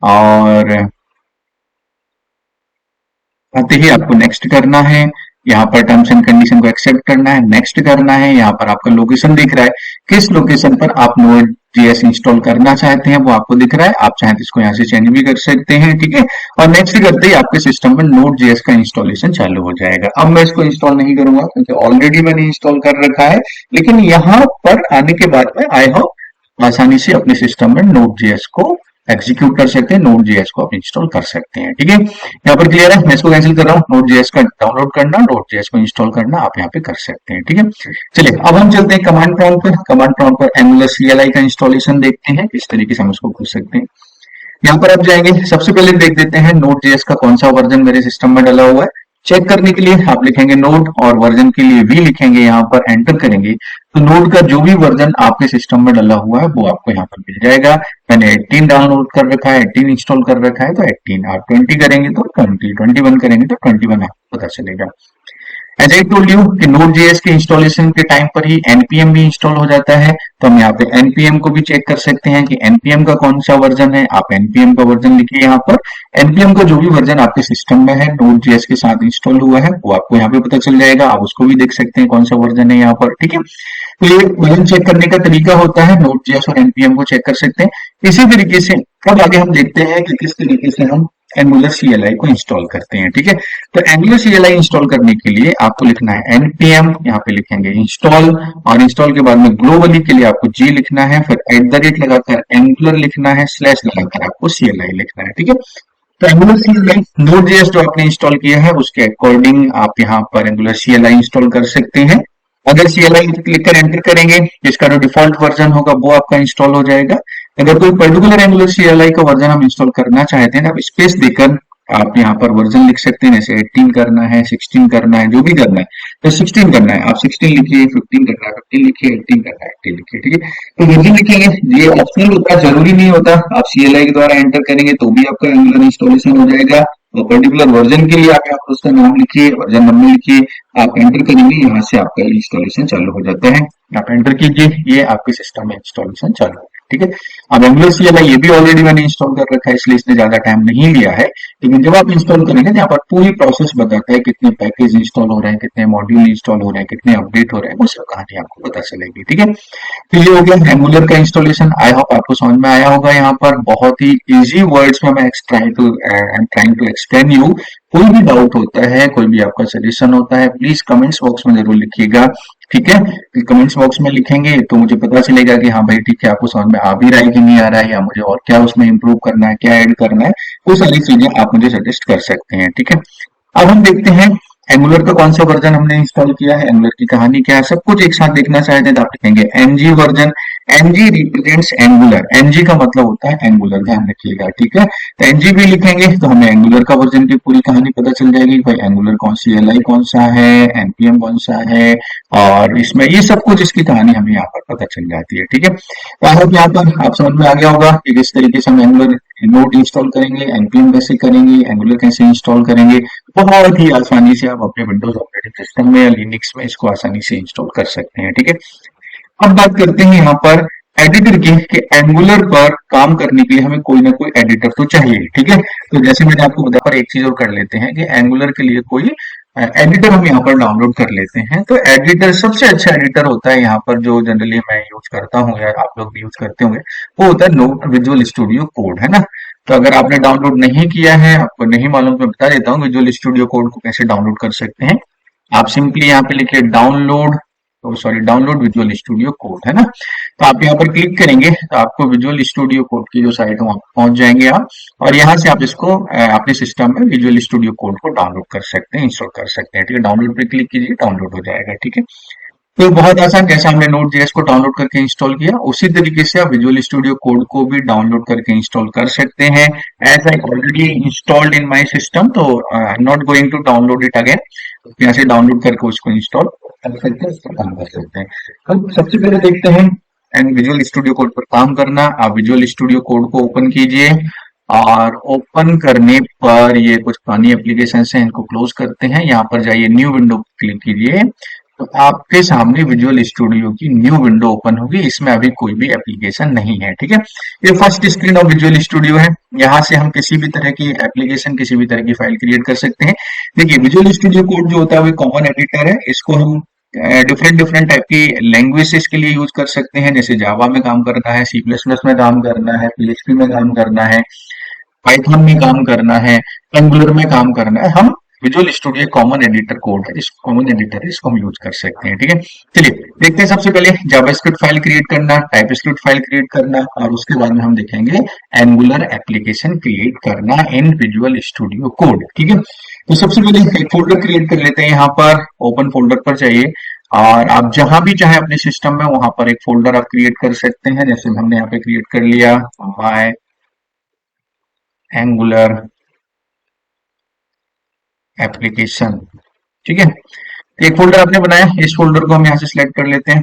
और आते ही आपको नेक्स्ट करना है। यहाँ पर टर्म्स एंड कंडीशन को एक्सेप्ट करना है, नेक्स्ट करना है। यहाँ पर आपका लोकेशन दिख रहा है, किस लोकेशन पर आप Node.js इंस्टॉल करना चाहते हैं वो आपको दिख रहा है। आप चाहें तो इसको यहाँ से चेंज भी कर सकते हैं। ठीक है, और नेक्स्ट करते ही आपके सिस्टम में Node.js का इंस्टॉलेशन चालू हो जाएगा। अब मैं इसको इंस्टॉल नहीं करूंगा क्योंकि ऑलरेडी मैंने इंस्टॉल कर रखा है, लेकिन यहाँ पर आने के बाद में आई होप आसानी से अपने सिस्टम में Node.js को एग्जीक्यूट कर सकते हैं, Node.js को आप इंस्टॉल कर सकते हैं। ठीक है, यहाँ पर क्लियर है। मैं इसको कैंसिल कर रहा हूँ। Node.js का डाउनलोड करना, Node.js को इंस्टॉल करना आप यहाँ पे कर सकते हैं। ठीक है, चलिए अब हम चलते हैं कमांड प्रॉम्प्ट पर। कमांड प्रॉम्प्ट पर एंगुलर CLI का इंस्टॉलेशन देखते हैं, किस तरीके से हम उसको कर सकते हैं। यहाँ पर आप जाएंगे, सबसे पहले देख देते हैं Node.js का कौन सा वर्जन मेरे सिस्टम में डला हुआ है। चेक करने के लिए आप लिखेंगे नोड और वर्जन के लिए वी लिखेंगे, यहाँ पर एंटर करेंगे तो नोड का जो भी वर्जन आपके सिस्टम में डला हुआ है वो आपको यहाँ पर मिल जाएगा। मैंने 18 डाउनलोड कर रखा है, 18 इंस्टॉल कर रखा है तो 18, आप 20 करेंगे तो 20, 21 करेंगे तो 21 आपको पता चलेगा। एज आई टोल्ड यू कि Node.js के इंस्टॉलेशन के टाइम पर ही npm भी इंस्टॉल हो जाता है। तो हम यहाँ पे npm को भी चेक कर सकते हैं कि npm का कौन सा वर्जन है। आप npm का वर्जन लिखिए यहाँ पर। npm का जो भी वर्जन आपके सिस्टम में है Node.js के साथ इंस्टॉल हुआ है वो आपको यहाँ पे पता चल जाएगा। आप उसको भी देख सकते हैं कौन सा वर्जन है यहाँ पर। ठीक है, तो ये वर्जन चेक करने का तरीका होता है, Node.js और npm को चेक कर सकते हैं। इसी तरीके से अब आगे हम देखते हैं कि किस तरीके से हम एंगुलर CLI को इंस्टॉल करते हैं। ठीक है, तो एंगुलर CLI इंस्टॉल करने के लिए आपको लिखना है npm, यहाँ पे लिखेंगे इंस्टॉल, और इंस्टॉल के बाद में ग्लोबली के लिए आपको जी लिखना है, फिर @ लगाकर एंगुलर लिखना है, स्लैश लगाकर आपको CLI लिखना है। ठीक है, तो एंगुलर CLI Node.js जो आपने इंस्टॉल किया है उसके अकॉर्डिंग आप यहाँ पर एंगुलर CLI इंस्टॉल कर सकते हैं। अगर CLI लिख कर एंटर करेंगे, इसका जो डिफॉल्ट वर्जन होगा वो आपका इंस्टॉल हो जाएगा। अगर कोई पर्टिकुलर एंगुलर CLI का वर्जन हम इंस्टॉल करना चाहते हैं, आप स्पेस देकर आप यहाँ पर वर्जन लिख सकते हैं, जैसे 18 करना है, 16 करना है, जो भी करना है। तो 16 करना है, आप 16 लिखिए, 15 करना है 15 लिखिए, 18 करना है 18 लिखिए, ठीक है। तो वर्जन लिखेंगे, ये ऑप्शनल होता है, जरूरी नहीं होता। आप CLI के द्वारा एंटर करेंगे तो भी आपका एंगुलर इंस्टॉलेशन हो जाएगा। तो पर्टिकुलर वर्जन के लिए आप यहाँ पर उसका नाम लिखिए, वर्जन नंबर लिखिए, आप एंटर करेंगे, यहाँ से आपका इंस्टॉलेशन चालू हो जाता है। आप एंटर कीजिए, ये आपके सिस्टम में इंस्टॉलेशन चालू है, ठीक है। अब एंगुलर CLI ये भी ऑलरेडी मैंने इंस्टॉल कर रखा है, इसलिए इसने ज्यादा टाइम नहीं लिया है। लेकिन जब आप इंस्टॉल करेंगे, यहाँ पर पूरी प्रोसेस बताता है, कितने पैकेज इंस्टॉल हो रहे हैं, कितने मॉड्यूल इंस्टॉल हो रहे हैं, कितने अपडेट हो रहे हैं, वो सब कहानी आपको पता चलेगी, ठीक है। तो ये हो गया एंगुलर का इंस्टॉलेशन। आई होप आपको समझ में आया होगा। यहाँ पर बहुत ही इजी वर्ड्स में मैं ट्राइंग टू एक्सप्लेन यू। कोई भी डाउट होता है, कोई भी आपका सजेशन होता है, प्लीज कमेंट्स बॉक्स में जरूर लिखिएगा, ठीक है। कमेंट्स बॉक्स में लिखेंगे तो मुझे पता चलेगा कि हाँ भाई ठीक है, आपको समझ में आ भी रहा है कि नहीं आ रहा है, या मुझे और क्या उसमें इंप्रूव करना है, क्या ऐड करना है, वो सारी चीजें आप मुझे सजेस्ट कर सकते हैं, ठीक है। अब हम देखते हैं एंगुलर का कौन सा वर्जन हमने इंस्टॉल किया है, एंगुलर की कहानी क्या है, सब कुछ एक साथ देखना चाहते हैं तो आप लिखेंगे NG version. NG represents Angular, NG का मतलब होता है एंगुलर, ध्यान रखिएगा, ठीक है। तो एनजी भी लिखेंगे तो हमें एंगुलर का वर्जन की पूरी कहानी पता चल जाएगी, भाई एंगुलर कौन सी, CLI कौन सा है, एनपीएम कौन सा है, और इसमें ये सब कुछ इसकी कहानी हमें यहाँ पर पता चल जाती है, ठीक है। तो आई होप यहाँ पर आप समझ में आ गया होगा कि किस तरीके से हम एंगुलर नोट इंस्टॉल करेंगे, एनपीएम कैसे करेंगे, एंगुलर कैसे इंस्टॉल करेंगे। बहुत ही आसानी से आप अपने विंडोज ऑपरेटिंग सिस्टम में या लिनक्स में इसको आसानी से इंस्टॉल कर सकते हैं, ठीक है। अब बात करते हैं यहाँ पर एडिटर की, कि एंगुलर पर काम करने के लिए हमें कोई ना कोई एडिटर तो चाहिए, ठीक है। तो जैसे मैंने आपको बताया, पर एक चीज और कर लेते हैं कि एंगुलर के लिए कोई एडिटर हम यहाँ पर डाउनलोड कर लेते हैं। तो एडिटर, सबसे अच्छा एडिटर होता है यहाँ पर, जो जनरली मैं यूज करता हूँ या आप लोग भी यूज करते होंगे, वो होता है नोट विजुअल स्टूडियो कोड, है ना। तो अगर आपने डाउनलोड नहीं किया है, आपको नहीं मालूम, तो मैं बता देता हूँ विजुअल स्टूडियो कोड को कैसे डाउनलोड कर सकते हैं। आप सिंपली यहाँ पे लिखिए डाउनलोड, तो sorry, download visual studio code, है ना। तो आप यहाँ पर क्लिक करेंगे तो आपको विजुअल स्टूडियो कोड की जो साइट है वहां पहुंच जाएंगे आप, और यहाँ से आप इसको अपने सिस्टम में विजुअल स्टूडियो कोड को डाउनलोड कर सकते हैं, इंस्टॉल कर सकते हैं, ठीक है। डाउनलोड पे क्लिक कीजिए, डाउनलोड हो जाएगा, ठीक है। तो बहुत आसान, जैसे हमने नोट जेएस को डाउनलोड करके इंस्टॉल किया, उसी तरीके से आप विजुअल स्टूडियो कोड को भी डाउनलोड करके इंस्टॉल कर सकते हैं। As I already installed in my system, तो I am not going to download it again. यहाँ से डाउनलोड करके उसको इंस्टॉल कर सकते हैं, उसका काम कर सकते हैं। अब सबसे पहले देखते हैं एंड विजुअल स्टूडियो कोड पर काम करना। आप विजुअल स्टूडियो कोड को ओपन कीजिए, और ओपन करने पर ये कुछ पुरानी एप्लीकेशन है, इनको क्लोज करते हैं। यहाँ पर जाइए, न्यू विंडो क्लिक कीजिए, तो आपके सामने विजुअल स्टूडियो की न्यू विंडो ओपन होगी। इसमें अभी कोई भी एप्लीकेशन नहीं है, ठीक है। ये first screen of visual studio है। यहाँ से हम किसी भी तरह की एप्लीकेशन, किसी भी तरह की फाइल क्रिएट कर सकते हैं। देखिए, विजुअल स्टूडियो कोड जो होता है वो कॉमन एडिटर है, इसको हम डिफरेंट डिफरेंट टाइप की लैंग्वेजेस के लिए यूज कर सकते हैं। जैसे जावा में काम करना है, C++ में काम करना है, PHP में काम करना है, पाइथन में काम करना है, एंगुलर में काम करना है, हम visual studio common editor code है, इस कॉमन एडिटर है, इसको हम यूज कर सकते हैं, ठीक है। चलिए देखते हैं, सबसे पहले जावास्क्रिप्ट फाइल क्रिएट करना, टाइपस्क्रिप्ट फाइल क्रिएट करना, और उसके बाद में हम देखेंगे एंगुलर एप्लीकेशन क्रिएट करना इन विजुअल स्टूडियो कोड, ठीक है। तो सबसे पहले एक फोल्डर क्रिएट कर लेते हैं। यहाँ पर ओपन फोल्डर पर चाहिए, और आप जहां भी चाहे अपने सिस्टम में वहां पर एक फोल्डर आप क्रिएट कर सकते हैं। जैसे हमने यहाँ पे क्रिएट कर लिया माय एंगुलर एप्लीकेशन, ठीक है। तो एक फोल्डर आपने बनाया, इस फोल्डर को हम यहाँ से सिलेक्ट कर लेते हैं,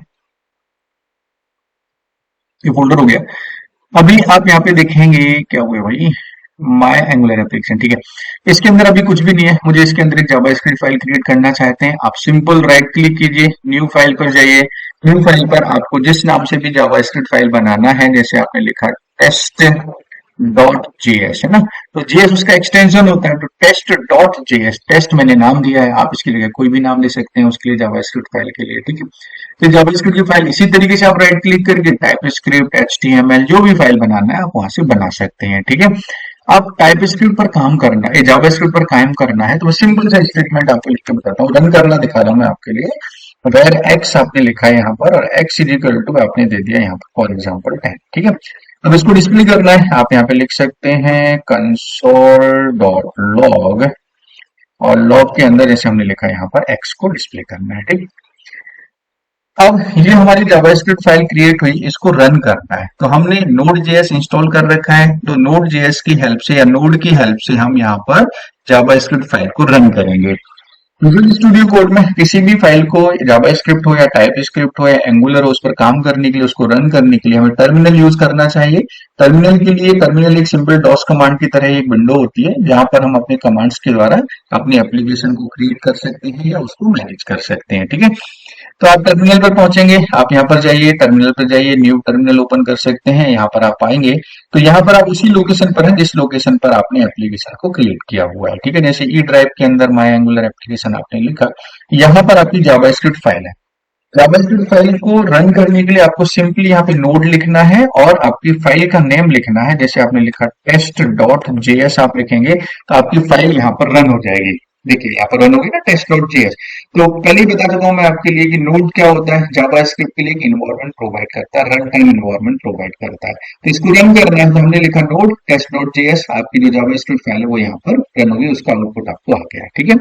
ये फोल्डर हो गया। अभी आप यहाँ पे देखेंगे क्या हुआ भाई, माय एंगुलर एप्लीकेशन, ठीक है। इसके अंदर अभी कुछ भी नहीं है, मुझे इसके अंदर एक जावास्क्रिप्ट फाइल क्रिएट करना चाहते हैं। आप सिंपल राइट क्लिक कीजिए, न्यू फाइल पर जाइए। न्यू फाइल पर आपको जिस नाम से भी जावास्क्रिप्ट फाइल बनाना है, जैसे आपने लिखा टेस्ट डॉट जेएस, है ना। तो जेएस उसका एक्सटेंशन होता है, तो टेस्ट डॉट जेएस, टेस्ट मैंने नाम दिया है, आप इसकी जगह कोई भी नाम दे सकते हैं उसके लिए, जावास्क्रिप्ट फाइल के लिए, ठीक है। तो जावास्क्रिप्ट की फाइल इसी तरीके से आप राइट क्लिक करके टाइपस्क्रिप्ट, एचटीएमएल, जो भी फाइल बनाना है आप वहां से बना सकते हैं, ठीक है। आप टाइपस्क्रिप्ट पर काम करना है, जावास्क्रिप्ट पर काम करना है, तो सिंपल सा स्टेटमेंट आपको लिख के बताता हूँ, रन करना दिखा रहा हूँ मैं आपके लिए। वेर एक्स आपने लिखा है यहाँ पर, और एक्स इज इक्वल टू आपने दे दिया यहाँ पर फॉर एग्जाम्पल 10, ठीक है। अब इसको डिस्प्ले करना है, आप यहाँ पे लिख सकते हैं कंसोल डॉट लॉग, और लॉग के अंदर जैसे हमने लिखा है यहाँ पर एक्स को डिस्प्ले करना है, ठीक। अब ये हमारी जावास्क्रिप्ट फाइल क्रिएट हुई, इसको रन करना है तो हमने नोड जेएस इंस्टॉल कर रखा है, तो नोड जेएस की हेल्प से या नोड की हेल्प से हम यहाँ पर जावास्क्रिप्ट फाइल को रन करेंगे। विजुअल स्टूडियो कोड में किसी भी फाइल को जावास्क्रिप्ट हो या टाइप स्क्रिप्ट हो या एंगुलर हो, उस पर काम करने के लिए, उसको रन करने के लिए हमें टर्मिनल यूज करना चाहिए। टर्मिनल के लिए टर्मिनल एक सिंपल डॉस कमांड की तरह एक विंडो होती है जहां पर हम अपने कमांड्स के द्वारा अपनी एप्लीकेशन को क्रिएट कर सकते हैं या उसको मैनेज कर सकते हैं। ठीक है, तो आप टर्मिनल पर पहुंचेंगे, आप यहाँ पर जाइए, टर्मिनल पर जाइए, न्यू टर्मिनल ओपन कर सकते हैं। यहाँ पर आप आएंगे तो यहाँ पर आप उसी लोकेशन पर हैं जिस लोकेशन पर आपने एप्लीकेशन को क्रिएट किया हुआ है। ठीक है, जैसे ई ड्राइव के अंदर माई एंगुलर एप्लीकेशन आपने लिखा, यहाँ पर आपकी जावास्क्रिप्ट फाइल है। जावास्क्रिप्ट फाइल को रन करने के लिए आपको सिंपली यहाँ पे नोड लिखना है और आपकी फाइल का नेम लिखना है। जैसे आपने लिखा टेस्ट डॉट जेएस आप लिखेंगे तो आपकी फाइल यहाँ पर रन हो जाएगी। देखिए यहाँ पर रन होगी ना, टेस्ट डॉट जेएस। तो पहले ही बता देता हूँ मैं आपके लिए कि नोड क्या होता है। जावास्क्रिप्ट के लिए एक इन्वायरमेंट प्रोवाइड करता है, रन टाइम इन्वायरमेंट प्रोवाइड करता है। तो इसको रन करना है तो हमने लिखा नोड टेस्ट डॉट जेएस, आपकी जो जावास्क्रिप्ट फाइल है वो यहाँ पर रन होगी, उसका आउटपुट आपको आ गया है। ठीक है,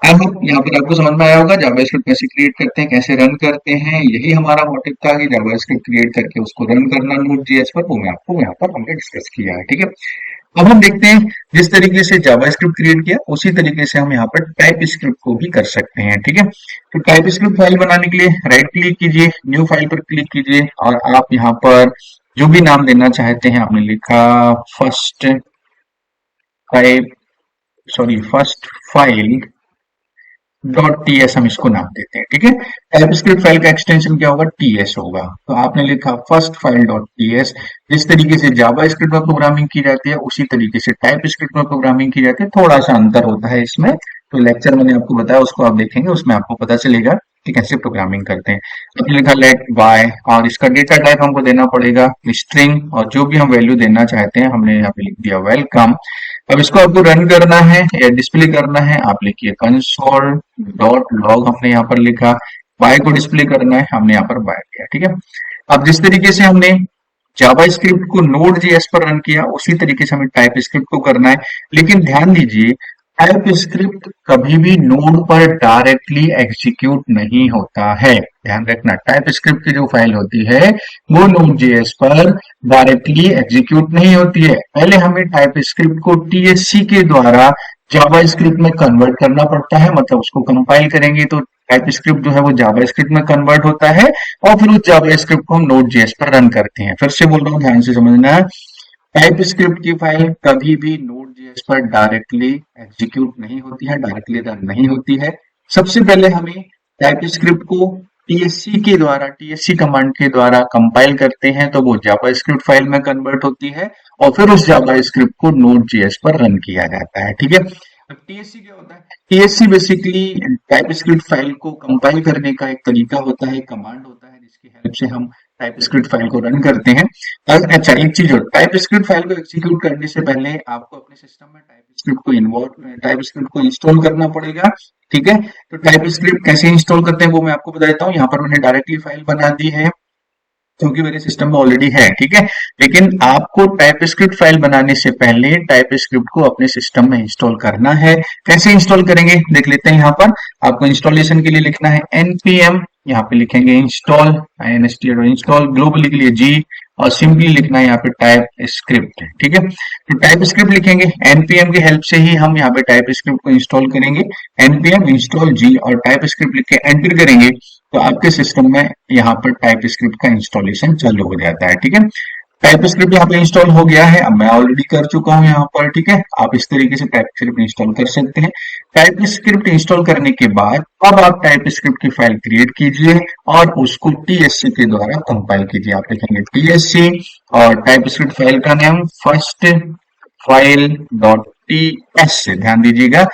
आई होप यहाँ पर आपको समझ में आया होगा जावास्क्रिप्ट कैसे क्रिएट करते हैं, कैसे रन करते हैं। यही हमारा मोटिव था कि जावास्क्रिप्ट क्रिएट करके उसको रन करना नोड जेएस पर, वो मैं आपको यहाँ पर हमने डिस्कस किया है। ठीक है, अब हम देखते हैं जिस तरीके से जावास्क्रिप्ट क्रिएट किया उसी तरीके से हम यहाँ पर टाइप स्क्रिप्ट को भी कर सकते हैं। ठीक है, तो टाइप स्क्रिप्ट फाइल बनाने के लिए राइट क्लिक कीजिए, न्यू फाइल पर क्लिक कीजिए और आप यहाँ पर जो भी नाम देना चाहते हैं, आपने लिखा first type, sorry first file dot TS, हम इसको नाम देते हैं। ठीक है, टाइप स्क्रिप्ट फाइल का एक्सटेंशन क्या होगा, टीएस होगा। तो आपने लिखा फर्स्ट फाइल डॉट टीएस। जिस तरीके से जावा स्क्रिप्ट में प्रोग्रामिंग की जाती है उसी तरीके से टाइप स्क्रिप्ट में प्रोग्रामिंग की जाती है, थोड़ा सा अंतर होता है इसमें। तो लेक्चर मैंने आपको बताया, उसको आप देखेंगे, उसमें आपको पता चलेगा कि कैसे प्रोग्रामिंग करते हैं। आपने लिखा लेट वाई और इसका डेटा टाइप हमको देना पड़ेगा स्ट्रिंग, और जो भी हम वैल्यू देना चाहते हैं हमने यहाँ पे लिख दिया वेलकम। अब इसको आपको रन करना है या डिस्प्ले करना है, आप लिखिए कंसोल डॉट लॉग, हमने यहाँ पर लिखा। बाय को डिस्प्ले करना है, हमने यहाँ पर बाय किया। ठीक है, अब जिस तरीके से हमने जावा स्क्रिप्ट को नोड जेएस पर रन किया उसी तरीके से हमें टाइप स्क्रिप्ट को करना है। लेकिन ध्यान दीजिए, टाइप स्क्रिप्ट कभी भी नोड पर डायरेक्टली एग्जीक्यूट नहीं होता है। ध्यान रखना, टाइप स्क्रिप्ट की जो फाइल होती है वो नोड जेएस पर डायरेक्टली एग्जीक्यूट नहीं होती है। पहले हमें टाइप स्क्रिप्ट को टीएससी के द्वारा जावा स्क्रिप्ट में कन्वर्ट करना पड़ता है, मतलब उसको कंपाइल करेंगे तो टाइप स्क्रिप्ट जो है वो जावा स्क्रिप्ट में कन्वर्ट होता है और फिर उस जावा स्क्रिप्ट को हम नोड जेएस पर रन करते हैं। फिर से बोल रहा हूँ, ध्यान से समझना है, टाइप स्क्रिप्ट की फाइल कभी भी नोड जेएस पर डायरेक्टली एग्जीक्यूट नहीं होती है, डायरेक्टली रन नहीं होती है। सबसे पहले हमें टाइप स्क्रिप्ट को टीएससी के द्वारा, टीएससी कमांड के द्वारा कंपाइल करते हैं तो वो जावा स्क्रिप्ट फाइल में कन्वर्ट होती है और फिर उस जावा स्क्रिप्ट को नोड जेएस पर रन किया जाता है। ठीक है, अब टीएससी क्या होता है? TSC basically type script file को कंपाइल करने का एक तरीका होता है, कमांड होता है जिसकी हेल्प से हम टाइप स्क्रिप्ट फाइल को रन करते हैं। अच्छा, एक चीज और, टाइप स्क्रिप्ट फाइल को एग्जीक्यूट करने से पहले आपको अपने सिस्टम में टाइप स्क्रिप्ट को इंस्टॉल करना पड़ेगा। ठीक है, तो टाइप स्क्रिप्ट कैसे इंस्टॉल करते हैं वो मैं आपको बता देता हूँ। यहाँ पर मैंने डायरेक्टली फाइल बना दी है क्योंकि मेरे सिस्टम में ऑलरेडी है। ठीक है, लेकिन आपको टाइप स्क्रिप्ट फाइल बनाने से पहले टाइप स्क्रिप्ट को अपने सिस्टम में इंस्टॉल करना है। कैसे इंस्टॉल करेंगे देख लेते हैं। यहाँ पर आपको इंस्टॉलेशन के लिए लिखना है npm, यहाँ पे लिखेंगे इंस्टॉल, इंस्टॉल ग्लोबली के लिए जी, और सिंपली लिखना है यहाँ पे टाइप स्क्रिप्ट। ठीक है, तो टाइप स्क्रिप्ट लिखेंगे, npm की हेल्प से ही हम यहाँ पे टाइप स्क्रिप्ट को इंस्टॉल करेंगे। npm इंस्टॉल जी और टाइप स्क्रिप्ट लिख के एंटर करेंगे तो आपके सिस्टम में यहाँ पर टाइप स्क्रिप्ट का इंस्टॉलेशन चालू हो जाता है। ठीक है, टाइप स्क्रिप्ट यहाँ पे इंस्टॉल हो गया है, अब मैं ऑलरेडी कर चुका हूँ यहाँ पर। ठीक है, आप इस तरीके से टाइप स्क्रिप्ट इंस्टॉल कर सकते हैं। टाइप स्क्रिप्ट इंस्टॉल करने के बाद अब आप टाइप स्क्रिप्ट की फाइल क्रिएट कीजिए और उसको टीएससी के द्वारा कंपाइल कीजिए। आप लिखेंगे टीएससी और टाइप स्क्रिप्ट फाइल का नाम फर्स्ट फाइल डॉट टीएस, ध्यान दीजिएगा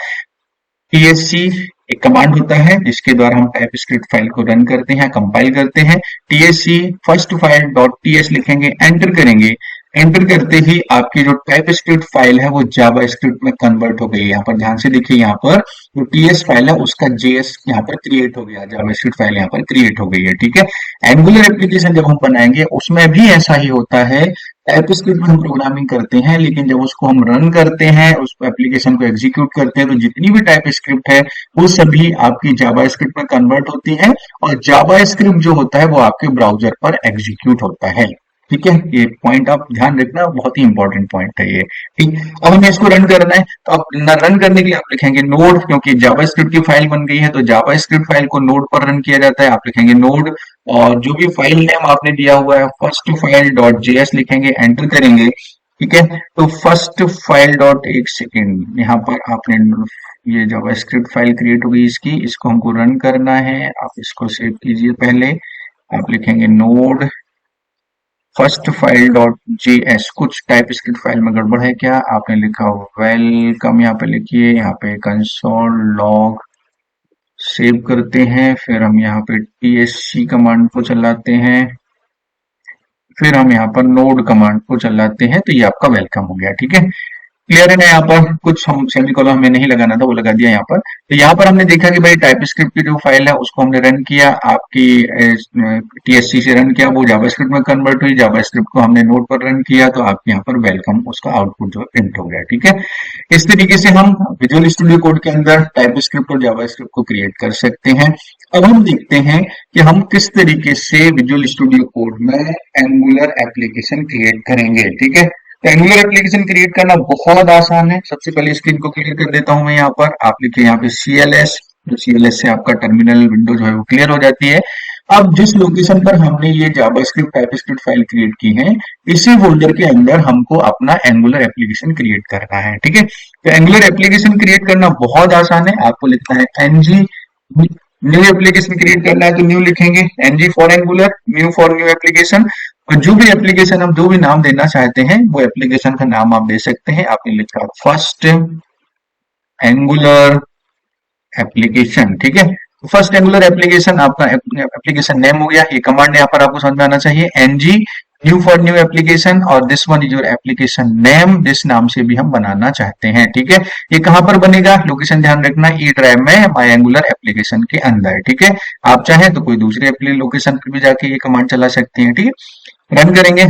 टीएससी एक कमांड होता है जिसके द्वारा हम टाइप स्क्रिप्ट फाइल को रन करते हैं, कंपाइल करते हैं। TSC first file dot TS लिखेंगे, एंटर करेंगे। एंटर करते ही आपकी जो टाइप स्क्रिप्ट फाइल है वो जावा स्क्रिप्ट में कन्वर्ट हो गई है। यहाँ पर ध्यान से देखिए, यहाँ पर जो टीएस फाइल है उसका जेएस यहाँ पर क्रिएट हो गया, जावा स्क्रिप्ट फाइल यहाँ पर क्रिएट हो गई है। ठीक है, एंगुलर एप्लीकेशन जब हम बनाएंगे उसमें भी ऐसा ही होता है। टाइप स्क्रिप्ट में हम प्रोग्रामिंग करते हैं, लेकिन जब उसको हम रन करते हैं, उस एप्लीकेशन को एग्जीक्यूट करते हैं, तो जितनी भी टाइप स्क्रिप्ट है वो सभी आपकी जावा स्क्रिप्ट में कन्वर्ट होती है, और जावा स्क्रिप्ट जो होता है वो आपके ब्राउजर पर एग्जीक्यूट होता है। ठीक है, ये पॉइंट आप ध्यान रखना, बहुत ही इंपॉर्टेंट पॉइंट है ये। ठीक, अब हमें इसको रन करना है, तो आप रन करने के लिए आप लिखेंगे नोड, क्योंकि जावा स्क्रिप्ट की फाइल बन गई है तो जावा स्क्रिप्ट फाइल को नोड पर रन किया जाता है। आप लिखेंगे नोड, और जो भी फाइल नेम आपने दिया हुआ है फर्स्ट फाइल डॉट जेएस लिखेंगे, एंटर करेंगे। ठीक है, तो फर्स्ट फाइल डॉट, एक सेकेंड, यहाँ पर आपने ये जावा स्क्रिप्ट फाइल क्रिएट हो गई इसकी, इसको हमको रन करना है। आप इसको सेव कीजिए पहले। आप लिखेंगे node first file dot JS, कुछ टाइप स्क्रिप्ट फाइल में गड़बड़ है क्या, आपने लिखा वेलकम, यहाँ पे लिखिए, यहाँ पे कंसोल लॉग सेव करते हैं, फिर हम यहाँ पे टीएससी कमांड को चलाते हैं, फिर हम यहाँ पर नोड कमांड को चलाते हैं, तो ये आपका वेलकम हो गया। ठीक है, क्लियर है ना। यहाँ पर कुछ हम सेमीकोलन हमें नहीं लगाना था, वो लगा दिया यहाँ पर। तो यहाँ पर हमने देखा कि भाई टाइप स्क्रिप्ट की जो फाइल है उसको हमने रन किया, आपकी टीएससी से रन किया, वो जावास्क्रिप्ट में कन्वर्ट हुई, जावास्क्रिप्ट को हमने नोड पर रन किया, तो आपके यहाँ पर वेलकम उसका आउटपुट जो है प्रिंट हो गया। ठीक है, इस तरीके से हम विजुअल स्टूडियो कोड के अंदर टाइप स्क्रिप्ट और जावास्क्रिप्ट को क्रिएट कर सकते हैं। अब हम देखते हैं कि हम किस तरीके से विजुअल स्टूडियो कोड में एंगुलर एप्लीकेशन क्रिएट करेंगे। ठीक है, एंगुलर एप्लीकेशन क्रिएट करना बहुत आसान है। सबसे पहले स्क्रीन को क्लियर कर देता हूं मैं। यहाँ पर आप लिखिए यहाँ पे CLS, तो CLS से आपका टर्मिनल विंडो जो है वो क्लियर हो जाती है। अब जिस लोकेशन पर हमने ये जावास्क्रिप्ट टाइपस्क्रिप्ट फाइल क्रिएट की है, इसी फोल्डर के अंदर हमको अपना एंगुलर एप्लीकेशन क्रिएट करना है। ठीक है, तो एंगुलर एप्लीकेशन क्रिएट करना बहुत आसान है। आपको लिखना है NG, न्यू एप्लीकेशन क्रिएट करना है तो न्यू लिखेंगे, NG for angular, new for new application. और जो भी एप्लीकेशन हम जो भी नाम देना चाहते हैं वो एप्लीकेशन का नाम आप दे सकते हैं। आपने लिखा फर्स्ट एंगुलर एप्लीकेशन। ठीक है, तो फर्स्ट एंगुलर एप्लीकेशन आपका एप्लीकेशन नेम हो गया। ये कमांड यहाँ पर आपको समझ में आना चाहिए, NG new for new application, और this one is your application name, जिस नाम से भी हम बनाना चाहते हैं। ठीक है, ये कहां पर बनेगा, लोकेशन ध्यान रखना, ई ड्राइव में माई एंगुलर एप्लीकेशन के अंदर। ठीक है, आप चाहें तो कोई दूसरी लोकेशन पर भी जाके ये कमांड चला सकते हैं। ठीक है, रन करेंगे,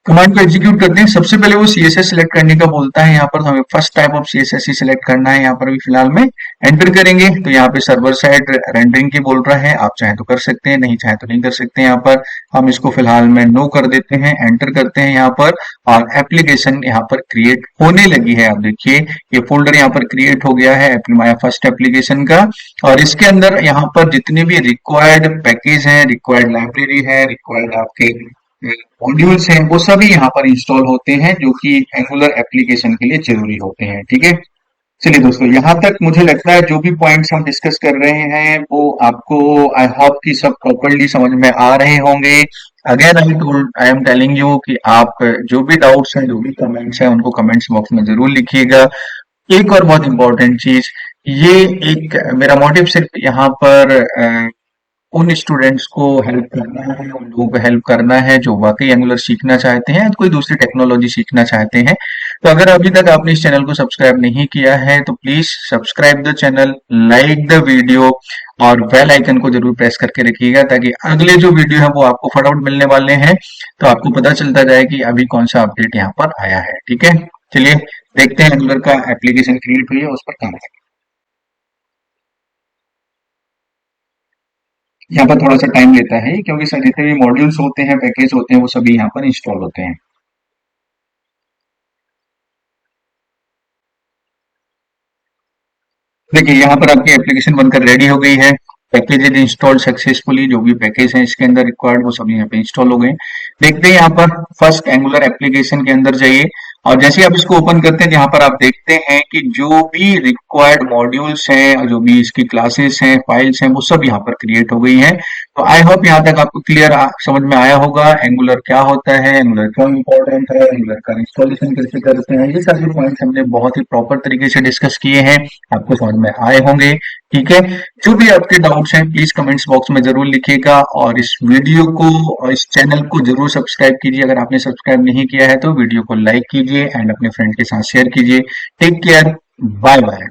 कमांड को एग्जीक्यूट करते हैं। सबसे पहले वो CSS सिलेक्ट करने का बोलता है यहाँ पर, तो हमें first type of CSS he select करना है यहाँ पर अभी फिलहाल में। एंटर करेंगे तो यहाँ पे सर्वर साइड रेंडरिंग की बोल रहा है, आप चाहे तो कर सकते हैं, नहीं चाहे तो नहीं कर सकते। यहाँ पर हम इसको फिलहाल में नो कर देते हैं, एंटर करते हैं यहाँ पर, और एप्लीकेशन यहाँ पर क्रिएट होने लगी है। आप देखिए ये फोल्डर यहाँ पर क्रिएट हो गया है माय फर्स्ट एप्लीकेशन का, और इसके अंदर यहाँ पर जितने भी रिक्वायर्ड पैकेज हैं, रिक्वायर्ड लाइब्रेरी है, रिक्वायर्ड आपके मॉड्यूल्स हैं, वो सभी यहाँ पर इंस्टॉल होते हैं जो कि एंगुलर एप्लीकेशन के लिए जरूरी होते हैं। ठीक है, चलिए दोस्तों, यहाँ तक मुझे लगता है जो भी पॉइंट्स हम डिस्कस कर रहे हैं वो आपको, आई होप कि सब प्रॉपरली समझ में आ रहे होंगे। Again I am telling you कि आप जो भी डाउट्स हैं, जो भी कमेंट्स हैं, उनको कमेंट्स बॉक्स में जरूर लिखिएगा। एक और बहुत इंपॉर्टेंट चीज, ये एक मेरा मोटिव सिर्फ यहाँ पर उन स्टूडेंट्स को हेल्प करना है, उन लोगों को हेल्प करना है जो वाकई एंगुलर सीखना चाहते हैं, कोई दूसरी टेक्नोलॉजी सीखना चाहते हैं। तो अगर अभी तक आपने इस चैनल को सब्सक्राइब नहीं किया है तो please subscribe the channel, like the video, और बेल आइकन को जरूर प्रेस करके रखिएगा, ताकि अगले जो वीडियो है वो आपको फटाफट मिलने वाले हैं, तो आपको पता चलता जाए कि अभी कौन सा अपडेट यहाँ पर आया है। ठीक है, चलिए देखते हैं एंगुलर का एप्लीकेशन क्रिएट हुई है, उस पर काम करें। यहाँ पर थोड़ा सा टाइम लेता है क्योंकि सर जितने भी मॉड्यूल्स होते हैं, पैकेज होते हैं, वो सभी यहाँ पर इंस्टॉल होते हैं। देखिए यहाँ पर आपकी एप्लीकेशन बनकर रेडी हो गई है। पैकेज इज इंस्टॉल्ड सक्सेसफुली, जो भी पैकेज है इसके अंदर रिक्वायर्ड वो सभी यहाँ पे इंस्टॉल हो गए। देखते हैं यहाँ पर फर्स्ट एंगुलर एप्लीकेशन के अंदर जाइए, और जैसे ही आप इसको ओपन करते हैं, यहाँ पर आप देखते हैं कि जो भी रिक्वायर्ड मॉड्यूल्स हैं, जो भी इसकी क्लासेस हैं, फाइल्स हैं, वो सब यहाँ पर क्रिएट हो गई हैं। तो आई होप यहाँ तक आपको क्लियर समझ में आया होगा एंगुलर क्या होता है, एंगुलर क्यों इंपॉर्टेंट है, एंगुलर का इंस्टॉलेशन कैसे करते हैं। ये सारे पॉइंट्स हमने बहुत ही प्रॉपर तरीके से डिस्कस किए हैं, आपको समझ में आए होंगे। ठीक है, जो भी आपके डाउट्स हैं प्लीज कमेंट्स बॉक्स में जरूर लिखिएगा, और इस वीडियो को और इस चैनल को जरूर सब्सक्राइब कीजिए। अगर आपने सब्सक्राइब नहीं किया है तो वीडियो को लाइक कीजिए एंड अपने फ्रेंड के साथ शेयर कीजिए। Take care, bye bye.